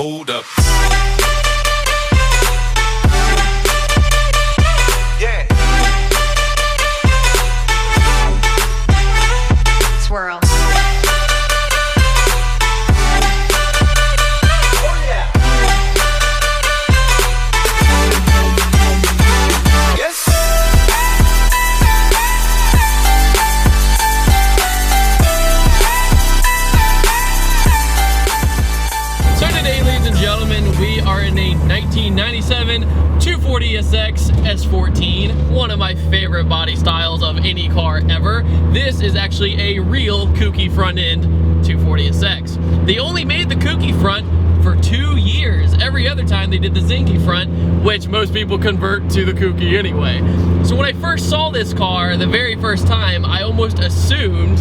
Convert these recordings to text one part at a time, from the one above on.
Hold up. Yeah. Swirl. Oh yeah. Yes. So today, ladies and gentlemen, we are in a 1997 240SX S14, one of my favorite body styles of any car ever. This is actually a real kooky front end 240SX. They only made the kooky front for 2 years. Every other time they did the zinky front, which most people convert to the kooky anyway. So when I first saw this car the very first time, I almost assumed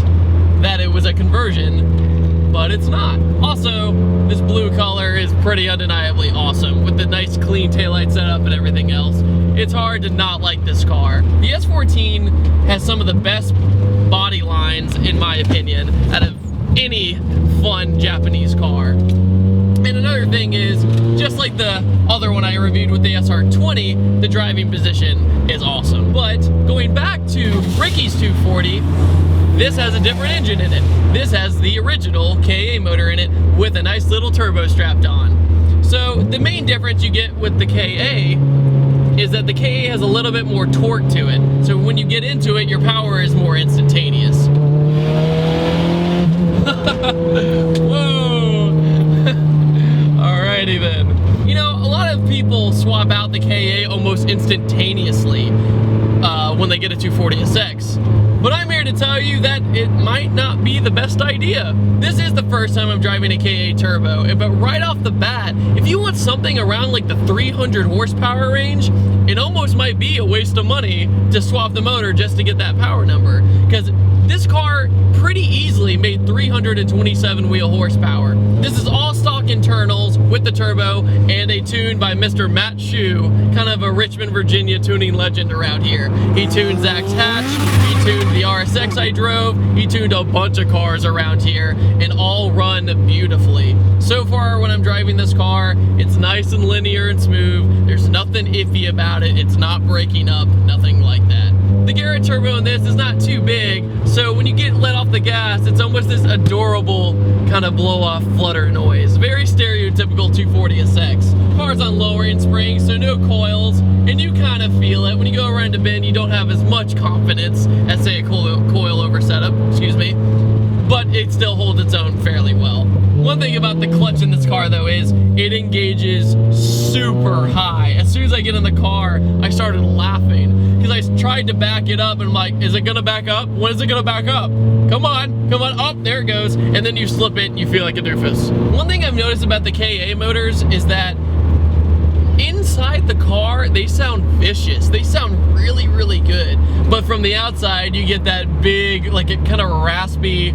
that it was a conversion, but it's not. Also, this blue color is pretty undeniably awesome with the nice clean taillight setup and everything else. It's hard to not like this car. The S14 has some of the best body lines, in my opinion, out of any fun Japanese car. And another thing is, just like the other one I reviewed with the SR20, the driving position is awesome. But going back to Ricky's 240, this has a different engine in it. This has the original KA motor in it with a nice little turbo strapped on. So the main difference you get with the KA is that the KA has a little bit more torque to it. So when you get into it, your power is more instantaneous. Whoa! Alrighty then. You know, a lot of people swap out the KA almost instantaneously when they get a 240SX. But I'm here to tell you that it might not be the best idea. This is the first time I'm driving a KA turbo, but right off the bat, if you want something around like the 300 horsepower range, it almost might be a waste of money to swap the motor just to get that power number. Because this car pretty easily made 327 wheel horsepower. This is all stock internals with the turbo and a tune by Mr. Matt Shue, kind of a Richmond, Virginia tuning legend around here. He tuned Zach's hatch, he tuned the RSX I drove, he tuned a bunch of cars around here, and all run beautifully. So far when I'm driving this car, it's nice and linear and smooth. There's nothing iffy about it. It's not breaking up, nothing like that. The Garrett turbo in this is not too big, so when you get let off the gas, it's almost this adorable kind of blow-off flutter noise. Very stereotypical 240SX. Car's on lowering springs, so no coils, and you kind of feel it. When you go around a bend, you don't have as much confidence as, say, a coil-over setup, excuse me, but it still holds its own fairly well. One thing about the clutch in this car, though, is it engages super high. As soon as I get in the car, I started laughing because I tried to back it up and I'm like, is it gonna back up? When is it gonna back up? Come on, oh, there it goes. And then you slip it and you feel like a doofus. One thing I've noticed about the KA motors is that inside the car, they sound vicious. They sound really, really good. But from the outside, you get that big, like a kind of raspy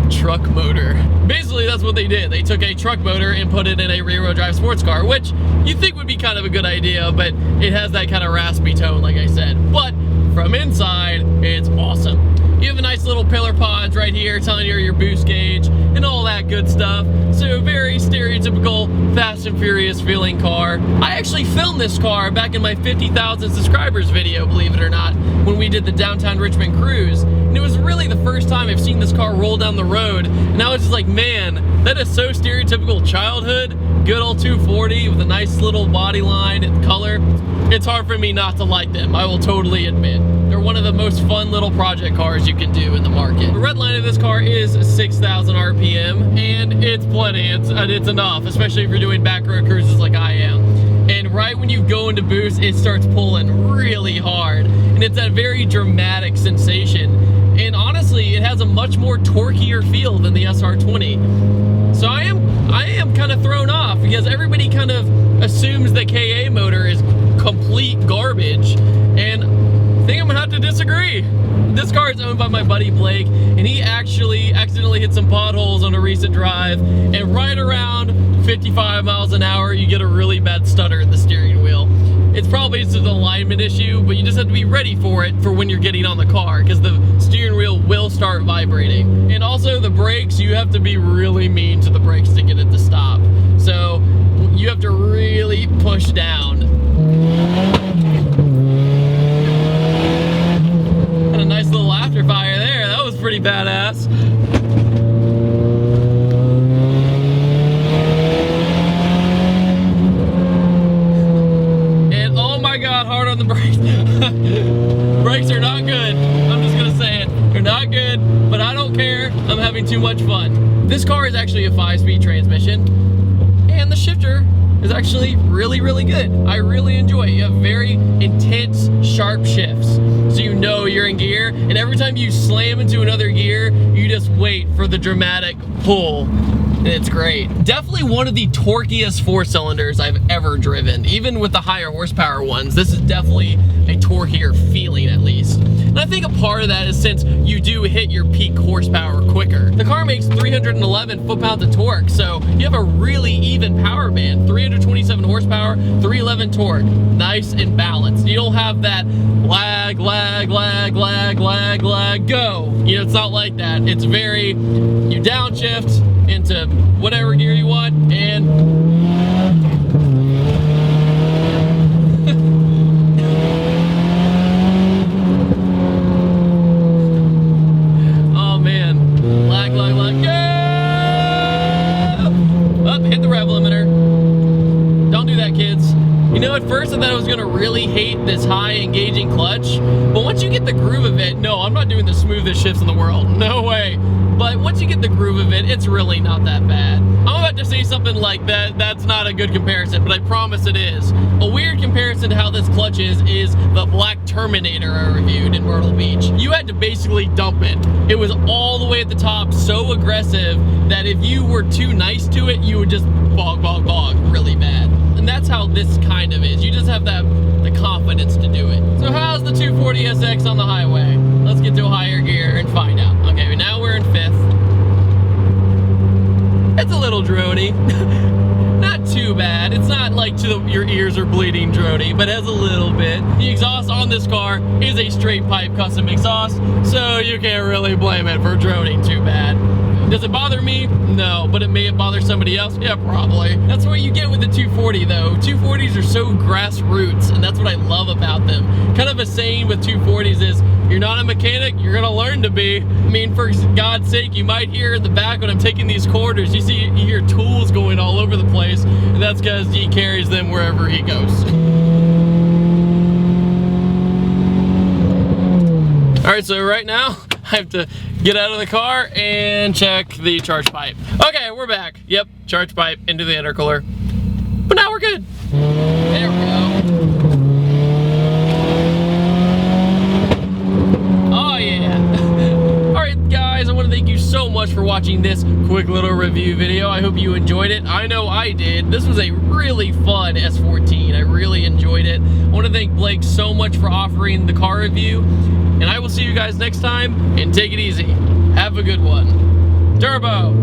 truck motor. Basically, that's what they did. They took a truck motor and put it in a rear-wheel drive sports car, which you think would be kind of a good idea, but it has that kind of raspy tone, like I said. But from inside, it's awesome. You have a nice little pillar pods right here telling you your boost gauge and all that good stuff. So very stereotypical Fast and Furious feeling car. I actually filmed this car back in my 50,000 subscribers video, believe it or not, when we did the downtown Richmond cruise. And it was really the first time I've seen this car roll down the road. And I was just like, man, that is so stereotypical childhood. Good old 240 with a nice little body line and color. It's hard for me not to like them, I will totally admit. They're one of the most fun little project cars you can do in the market. The red line of this car is 6,000 RPM, and it's plenty, it's enough, especially if you're doing back road cruises like I am. And right when you go into boost, it starts pulling really hard, and it's that very dramatic sensation. And honestly, it has a much more torquier feel than the SR20. So I am kind of thrown off because everybody kind of assumes the KA motor is complete garbage, and I think I'm gonna have to disagree. This car is owned by my buddy Blake, and he actually accidentally hit some potholes on a recent drive, and right around 55 miles an hour, you get a really bad stutter in the steering wheel. It's probably just an alignment issue, but you just have to be ready for it for when you're getting on the car, because the steering wheel will start vibrating. And also the brakes, you have to be really mean to the brakes to get it to stop. So you have to really push down. Had a nice little after fire there. That was pretty badass. And oh my God, hard on the brakes. Brakes are not good. I'm just gonna say it. They're not good, but I don't care. I'm having too much fun. This car is actually a 5-speed transmission, and the shifter is actually really, really good. I really enjoy it. You have very intense, sharp shifts. So you know you're in gear, and every time you slam into another gear, you just wait for the dramatic pull. And it's great. Definitely one of the torquiest 4-cylinders I've ever driven. Even with the higher horsepower ones, this is definitely a torquier feeling at least. And I think a part of that is since you do hit your peak horsepower quicker. The car makes 311 foot-pounds of torque, so you have a really even power band. 327 horsepower, 311 torque. Nice and balanced. You don't have that lag, lag, lag, lag, lag, lag, go. You know, it's not like that. It's very, you downshift into whatever gear you want, and oh man, lag, lag, lag, go! Up, hit the rev limiter. Don't do that, kids. You know, at first I thought I was gonna really hate this high engaging clutch, but once you get the groove of it, no, I'm not doing the smoothest shifts in the world, no way. But once you get the groove of it, it's really not that bad. I'm about to say something like that, that's not a good comparison, but I promise it is. A weird comparison to how this clutch is the Black Terminator I reviewed in Myrtle Beach. You had to basically dump it. It was all the way at the top, so aggressive that if you were too nice to it, you would just bog, bog, bog really bad. And that's how this kind of is. You just have the confidence to do it. So how's the 240SX on the highway? Let's get to a higher gear and find out. Okay, now we're in 5th. It's a little droney. Not too bad. It's not like your ears are bleeding droney, but it has a little bit. The exhaust on this car is a straight pipe custom exhaust, so you can't really blame it for droning too bad. Does it bother me? No, but it may bother somebody else? Yeah, probably. That's what you get with the 240 though. 240s are so grassroots, and that's what I love about them. Kind of a saying with 240s is, you're not a mechanic, you're gonna learn to be. I mean, for God's sake, you might hear in the back when I'm taking these quarters, you hear tools going all over the place, and that's because he carries them wherever he goes. All right, so right now, I have to get out of the car and check the charge pipe. Okay, we're back. Yep, charge pipe into the intercooler. But now we're good. There we go. Oh yeah. All right, guys, I want to thank you so much for watching this quick little review video. I hope you enjoyed it. I know I did. This was a really fun S14. I really enjoyed it. I want to thank Blake so much for offering the car review. And I will see you guys next time, and take it easy. Have a good one. Turbo!